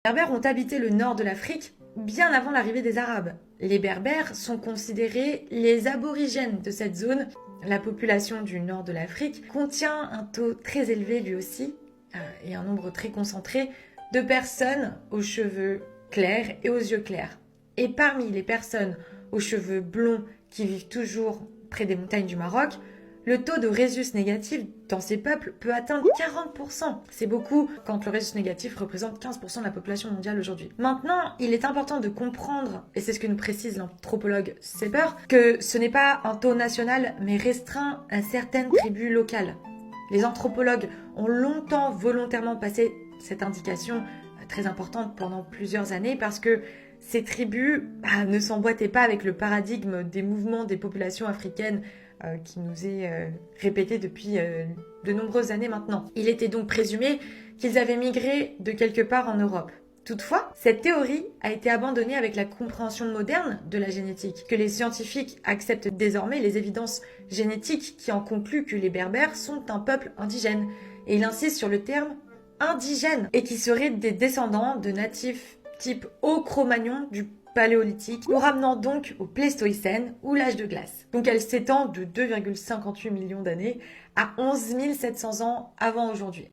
Les Berbères ont habité le nord de l'Afrique bien avant l'arrivée des Arabes. Les Berbères sont considérés les aborigènes de cette zone. La population du nord de l'Afrique contient un taux très élevé lui aussi, et un nombre très concentré de personnes aux cheveux clairs et aux yeux clairs. Et parmi les personnes aux cheveux blonds qui vivent toujours près des montagnes du Maroc, le taux de rhésus négatif dans ces peuples peut atteindre 40%. C'est beaucoup quand le rhésus négatif représente 15% de la population mondiale aujourd'hui. Maintenant, il est important de comprendre, et c'est ce que nous précise l'anthropologue Sepper, que ce n'est pas un taux national, mais restreint à certaines tribus locales. Les anthropologues ont longtemps volontairement passé cette indication très importante pendant plusieurs années parce que ces tribus ne s'emboîtaient pas avec le paradigme des mouvements des populations africaines qui nous est répété depuis de nombreuses années maintenant. Il était donc présumé qu'ils avaient migré de quelque part en Europe. Toutefois, cette théorie a été abandonnée avec la compréhension moderne de la génétique, que les scientifiques acceptent désormais les évidences génétiques qui en concluent que les Berbères sont un peuple indigène. Et il insiste sur le terme indigène et qui seraient des descendants de natifs type Haut-Cro-Magnon du Paléolithique, nous ramenant donc au Pléistocène ou l'âge de glace. Donc elle s'étend de 2,58 millions d'années à 11 700 ans avant aujourd'hui.